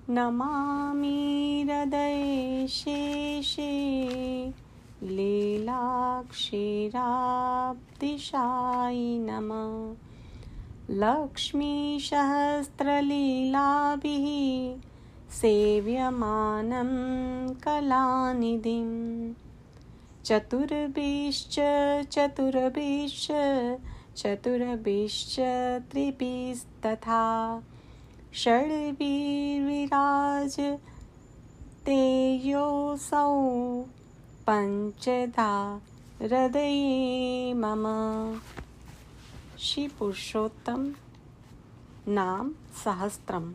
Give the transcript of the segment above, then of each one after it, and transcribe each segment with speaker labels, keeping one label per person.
Speaker 1: नमामि हृदये शेषे लीलाक्षीराब्धिशायि नमः। लक्ष्मीसहस्रलीलाभिः सेव्यमानं कलानिधिं चतुर्भिश्च त्रिभिस्तथा षड्भिर्विराजते योऽसौ पंचधा हृदये मम। श्री पुरुषोत्तम नाम सहस्त्रम।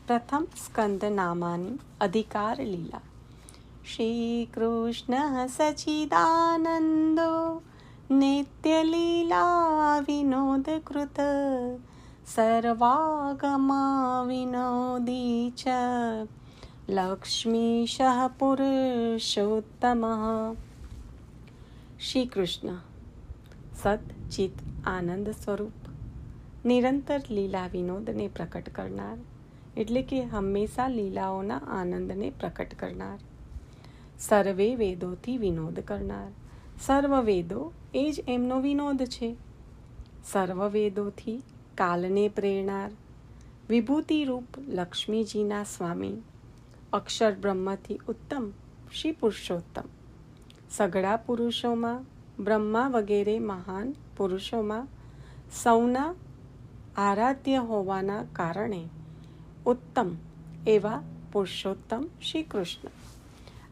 Speaker 1: प्रथम स्कंद नामानि अधिकार लीला। श्रीकृष्णः सच्चिदानन्दो नित्यलीला विनोदकृत सर्वागमा विनोदी च लक्ष्मीशः पुरुषोत्तमः। श्री कृष्ण સત ચિત આનંદ સ્વરૂપ નિરંતર લીલા વિનોદને પ્રકટ કરનાર, એટલે કે હંમેશા લીલાઓના આનંદને પ્રકટ કરનાર, સર્વે વેદોથી વિનોદ કરનાર. સર્વ વેદો એ જ એમનો વિનોદ છે. સર્વ વેદોથી કાલને પ્રેરનાર, વિભૂતિ રૂપ લક્ષ્મીજીના સ્વામી, અક્ષર બ્રહ્મથી ઉત્તમ શ્રી પુરુષોત્તમ. સઘળા પુરુષોમાં, બ્રહ્મા વગેરે મહાન પુરુષોમાં સૌના આરાધ્ય હોવાના કારણે ઉત્તમ એવા પુરુષોત્તમ શ્રી કૃષ્ણ.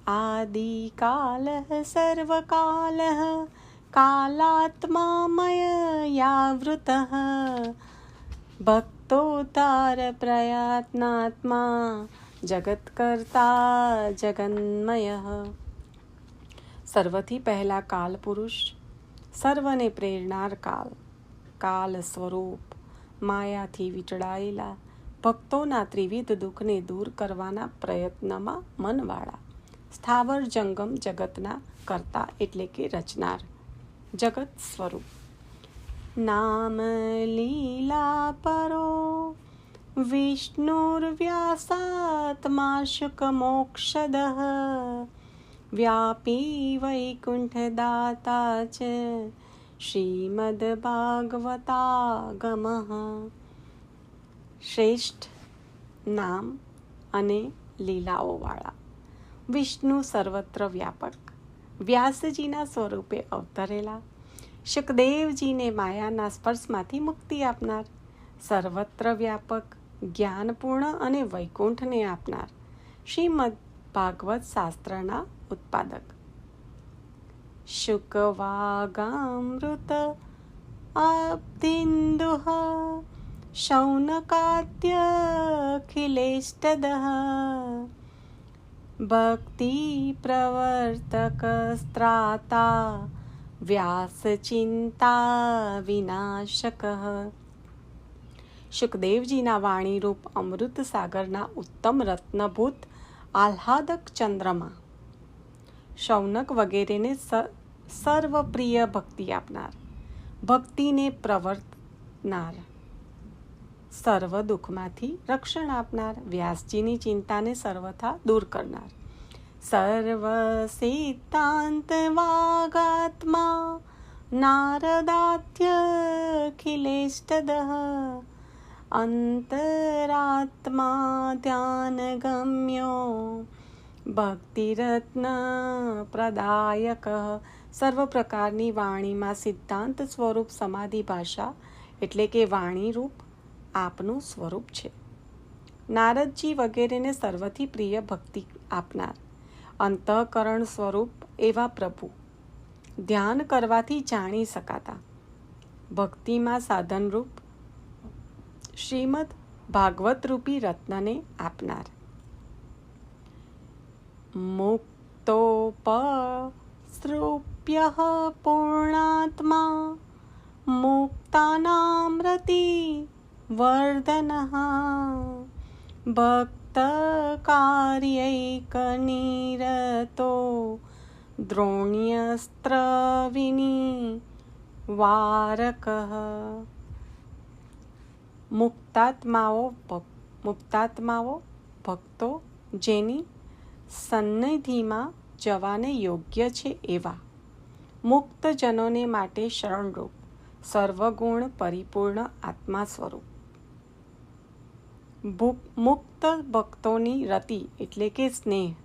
Speaker 1: આદિકાલઃ સર્વકાલઃ કાલાત્મામયયાવૃતઃ ભક્તોદ્ધાર પ્રયત્નાત્મા જગત્કર્તા જગન્મયઃ. સર્વથી પહેલા કાલ પુરુષ, સર્વને પ્રેરનાર કાલ, કાલ સ્વરૂપ, માયાથી વીંટળાયેલા ભક્તોના ત્રિવિધ દુઃખને દૂર કરવાના પ્રયત્નમાં મનવાળા, સ્થાવર જંગમ જગતના કર્તા એટલે કે રચનાર, જગત સ્વરૂપ. નામ લીલા પરો વિષ્ણુર્વ્યાસાત્મા શુકમોક્ષદઃ વ્યાપી વૈકુંઠદાતા ચ શ્રીમદ્ભાગવતાગમઃ. શ્રેષ્ઠ નામ અને લીલાઓવાળા વિષ્ણુ સર્વત્ર વ્યાપક, વ્યાસજીના સ્વરૂપે અવતરેલા, શુકદેવજીને માયાના સ્પર્શમાંથી મુક્તિ આપનાર, સર્વત્ર વ્યાપક, જ્ઞાનપૂર્ણ અને વૈકુંઠને આપનાર, શ્રીમદ ભાગવત શાસ્ત્રના ઉત્પાદક. શુકવાગામૃત અબ્ધિન્દુઃ શૌનકાદ્યખિલેષ્ટદઃ ભક્તિ પ્રવર્તકસ્ત્રાતા વ્યાસચિંતા વિનાશકઃ. શુકદેવજીના વાણીરૂપ અમૃત સાગરના ઉત્તમ રત્નભૂત આહ્લાદક ચંદ્રમા, શૌનક વગેરેને સર્વપ્રિય ભક્તિ આપનાર, ભક્તિને પ્રવર્તનાર, સર્વ દુઃખમાંથી રક્ષણ આપનાર, વ્યાસજીની ચિંતાને સર્વથા દૂર કરનાર, સર્વ સિદ્ધાંત વાગાત્મા નારદાધ્યખિલેષ્ટદઃ અંતરાત્મા ધ્યાનગમ્યો ભક્તિરત્ન પ્રદાયક. સર્વ પ્રકારની વાણીમાં સિદ્ધાંત સ્વરૂપ સમાધિ ભાષા એટલે કે વાણી રૂપ આપનું સ્વરૂપ છે. નારદજી વગેરેને સર્વથી પ્રિય ભક્તિ આપનાર, અંતઃકરણ સ્વરૂપ એવા પ્રભુ, ધ્યાન કરવાથી જાણી શકાતા, ભક્તિમાં સાધનરૂપ શ્રીમદ ભાગવત રૂપી રત્નને આપનાર. મુક્તોપસૃપ્ય પૂર્ણાત્મા મુક્તાનામ્રતિ વર્ધનઃ ભક્ત કાર્યૈકનિરતો દ્રોણ્યસ્ત્ર વિનિવારકઃ. મુક્તાત્માઓ મુક્તાત્માઓ ભક્તો જેની સન્નિધિમાં જવાને યોગ્ય છે એવા મુક્તજનોને માટે શરણરૂપ સર્વગુણ પરિપૂર્ણ આત્મા સ્વરૂપ મુક્ત ભક્તોની રતિ એટલે કે સ્નેહ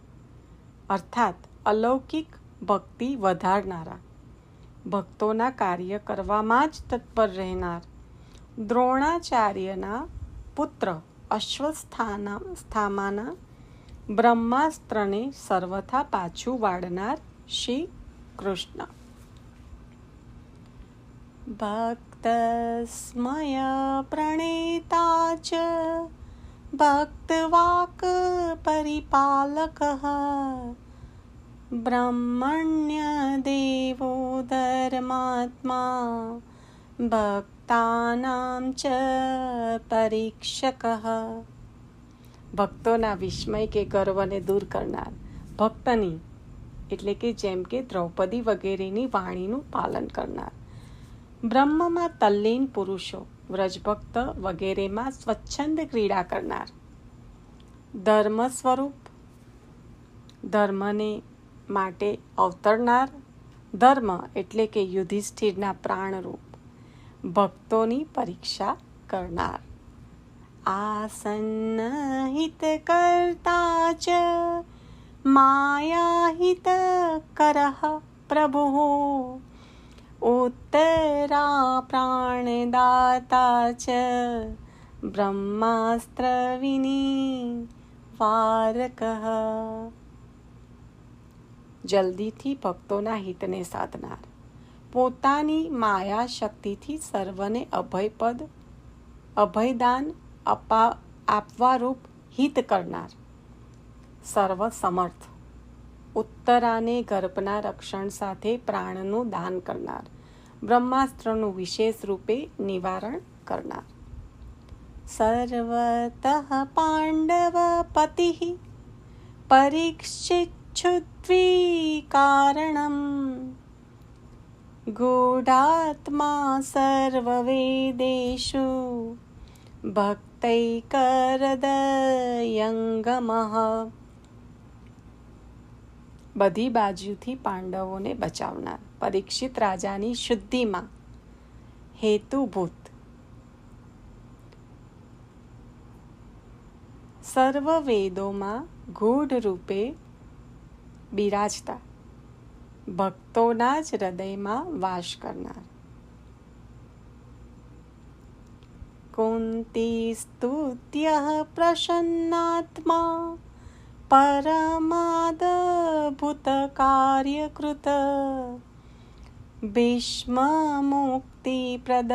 Speaker 1: અર્થાત અલૌકિક ભક્તિ વધારનારા ભક્તોના કાર્ય કરવામાં જ તત્પર રહેનાર દ્રોણાચાર્યના પુત્ર અશ્વસ્થામાના બ્રહ્માસ્ત્રને સર્વથા પાછું વાળનાર શ્રી કૃષ્ણ. ભક્તસ્મય પ્રણેતા ચ ભક્તવાક પરિપાલકઃ બ્રહ્મણ્ય દેવો ધર્માત્મા ભક્તાનાં ચ પરીક્ષકઃ. ભક્તોના વિસ્મય કે ગર્વને દૂર કરનાર ભક્તની એટલે કે જેમ કે દ્રૌપદી વગેરેની વાણીનું પાલન કરનાર બ્રહ્મમાં તલ્લીન પુરુષો વ્રજભક્ત વગેરેમાં સ્વચ્છંદ ક્રીડા કરનાર ધર્મ સ્વરૂપ ધર્મને માટે અવતરનાર ધર્મ એટલે કે યુધિષ્ઠિરના પ્રાણરૂપ ભક્તોની પરીક્ષા કરનાર આસન્ન હિત કરતા ચ માયાહિત કરઃ પ્રભુઃ ઉત્તરા પ્રાણદાતા ચ બ્રહ્માસ્ત્ર વિનિવારકઃ. જલ્દીથી ભક્તોના હિતને સાધનાર પોતાની માયા શક્તિથી સર્વને અભયદાન આપવારૂપ હિત કરનાર સર્વ સમર્થ ઉત્તરાને ગર્ભના રક્ષણ સાથે પ્રાણનું દાન કરનાર બ્રહ્માસ્ત્રનું વિશેષ રૂપે નિવારણ કરનાર સર્વતઃ પાંડવ પતિ પરીક્ષિચ્છુદ્વિકારણમ ગૂઢાત્મા સર્વવેદેષુ ભક્તૈકહૃદયંગમઃ. બધી બાજુથી પાંડવોને બચાવનાર પરીક્ષિત રાજાની શુદ્ધિમાં હેતુભૂત સર્વ વેદોમાં ગૂઢ રૂપે બિરાજતા ભક્તોના જ હૃદયમાં વાસ કરનાર કુંતી સ્તુત્ય પ્રસન્નાત્મા પરમાદભૂત કાર્યકૃત ભીષ્મ મુક્તિપ્રદઃ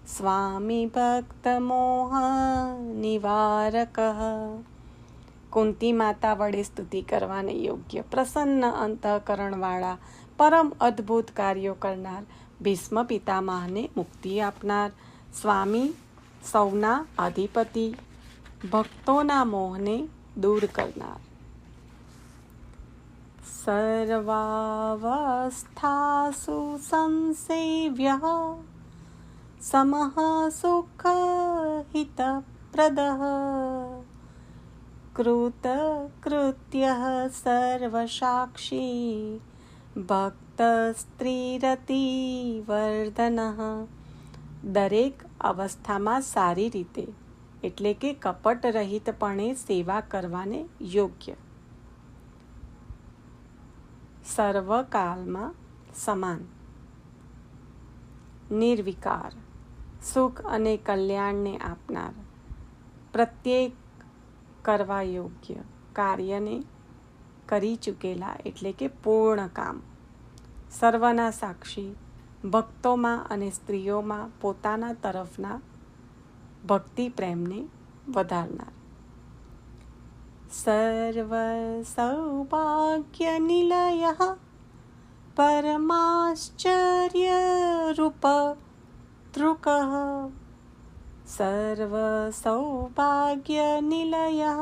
Speaker 1: સ્વામી ભક્ત મોહ નિવારકઃ. કુંતી માતા વડે સ્તુતિ કરવાને યોગ્ય પ્રસન્ન અંતઃકરણવાળા પરમ અદ્ભુત કાર્યો કરનાર ભીષ્મ પિતામહને મુક્તિ આપનાર સ્વામી સૌના અધિપતિ ભક્તોના મોહને દૂર કરનાર સર્વાવસ્થાસુ સંસેવ્યઃ સમઃ સુખ હિતપ્રદઃ કૃતકૃત્યઃ સર્વસાક્ષી ભક્ત સ્ત્રીરતિવર્ધનઃ. દરેક અવસ્થામાં સારી રીતે એટલે કે કપટ રહિતપણે સેવા કરવાને યોગ્ય સર્વકાલમાં સમાન નિર્વિકાર સુખ અને કલ્યાણને આપનાર પ્રત્યેક કરવા યોગ્ય કાર્યને કરી ચૂકેલા એટલે કે પૂર્ણ કામ સર્વના સાક્ષી ભક્તોમાં અને સ્ત્રીઓમાં પોતાના તરફના ભક્તિ પ્રેમને વધારનાર સર્વ સૌભાગ્ય નિલયઃ પરમાશ્ચર્ય રૂપ તૃકઃ. સર્વ સૌભાગ્ય નિલયઃ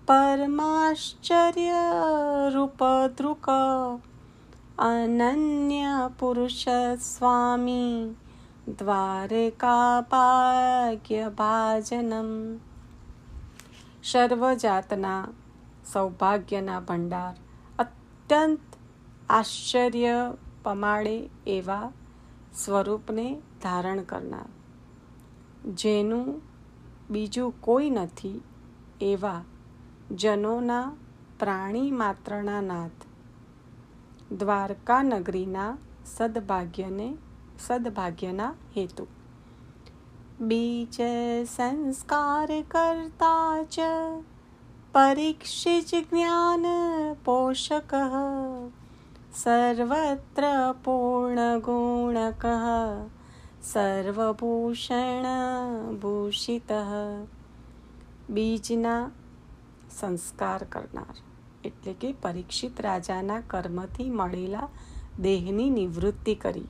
Speaker 1: પરમાશ્ચર્ય રૂપ તૃક અનન્ય પુરુષ સ્વામી દ્વારકાભાગ્યભાજનમ. સર્વજાતના સૌભાગ્યના ભંડાર, અત્યંત આશ્ચર્ય પમાડે એવા સ્વરૂપને ધારણ કરનાર, જેનું બીજું કોઈ નથી એવા જનોના પ્રાણી માત્રના નાથ, દ્વારકા નગરીના સદભાગ્યના હેતુ. બીજ સંસ્કાર કરતા ચ પરીક્ષિત જ્ઞાન પોષક, સર્વત્ર પૂર્ણ ગુણક, સર્વભૂષણ ભૂષિત. બીજના સંસ્કાર કરનાર એટલે કે પરીક્ષિત રાજાના કર્મથી મળેલા દેહની નિવૃત્તિ કરી,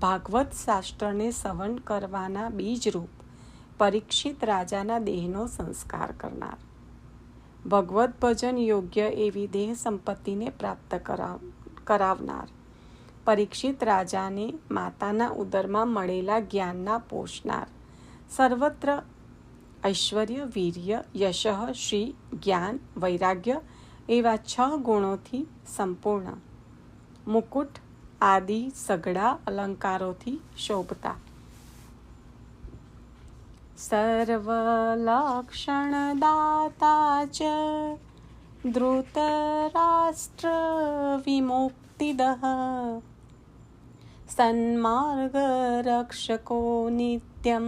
Speaker 1: ભાગવત શાસ્ત્રને સવન કરવાના બીજરૂપ પરીક્ષિત રાજાના દેહનો સંસ્કાર કરનાર, ભગવત ભજન યોગ્ય એવી દેહ સંપત્તિને પ્રાપ્ત કરાવનાર, પરીક્ષિત રાજાને માતાના ઉદરમાં મળેલા જ્ઞાનના પોષનાર, સર્વત્ર ઐશ્વર્ય, વીર્ય, યશ, શ્રી, જ્ઞાન, વૈરાગ્ય એવા 6 ગુણોથી સંપૂર્ણ, મુકુટ આદિ સઘળા અલંકારોથી શોભતા, સર્વલક્ષણદાતા ચ ધૃતરાષ્ટ્ર વિમુક્તિદઃ, સન્માર્ગરક્ષકો નિત્યમ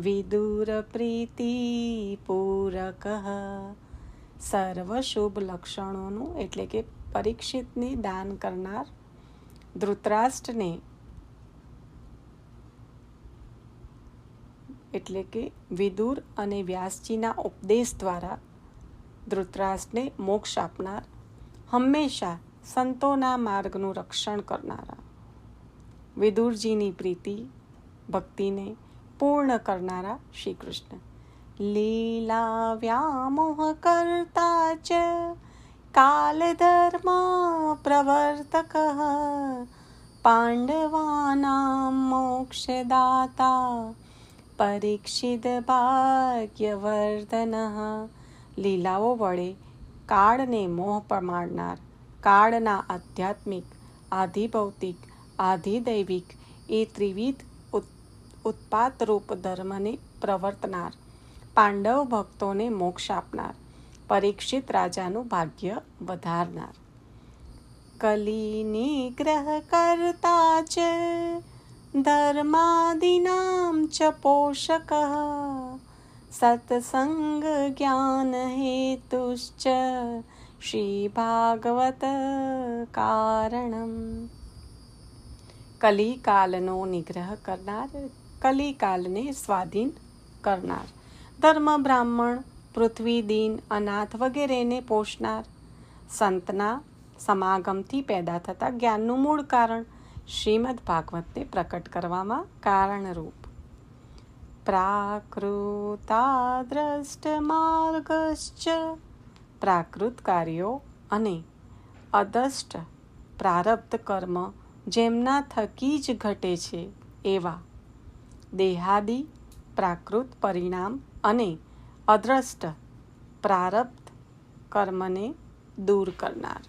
Speaker 1: વિદુર પ્રીતિપૂરક. સર્વ શુભ લક્ષણોનું એટલે કે પરીક્ષિતને દાન કરનાર, ધૃતરાષ્ટ્રને એટલે કે વિદુર અને વ્યાસજીના ઉપદેશ દ્વારા ધૃતરાષ્ટ્રને મોક્ષ આપનાર, હંમેશા સંતોના માર્ગનું રક્ષણ કરનારા, વિદુરજીની પ્રીતિ ભક્તિને પૂર્ણ કરનારા શ્રી કૃષ્ણ. લીલા વ્યામોહ કરતા ચ કાલધર્મ પ્રવર્તક, પાંડવાનાં મોક્ષદાતા પરીક્ષિત ભાગ્યવર્ધન. લીલાઓ વડે કાળને મોહ પમાડનાર, કાળના આધ્યાત્મિક, આધિભૌતિક, આધિદૈવિક એ ત્રિવિધ ઉત્પાતરૂપ ધર્મને પ્રવર્તનાર, પાંડવ ભક્તોને મોક્ષ આપનાર, પરીક્ષિત રાજાનું ભાગ્ય વધારનાર. કલી નિગ્રહ કરતા ચ ધર્માદિનામ ચ પોષક, સત્સંગ જ્ઞાન હેતુશ્ચ શ્રી ભાગવત કારણમ. કલિકાલનો નિગ્રહ કરનાર, કલિકાલને સ્વાધીન કરનાર, ધર્મ, બ્રાહ્મણ, પૃથ્વી, દીન, અનાથ વગેરેને પોષનાર, સંતના સમાગમથી પેદા થતા જ્ઞાનનું મૂળ કારણ શ્રીમદ ભાગવતને પ્રકટ કરવામાં કારણરૂપ. પ્રાકૃતાદ્રષ્ટ માર્ગશ્ચ, પ્રાકૃત કાર્યો અને અદષ્ટ પ્રારબ્ધ કર્મ જેમના થકી જ ઘટે છે એવા દેહાદિ પ્રાકૃત પરિણામ અને અદ્રષ્ટ પ્રારબ્ધ કર્મને દૂર કરનાર.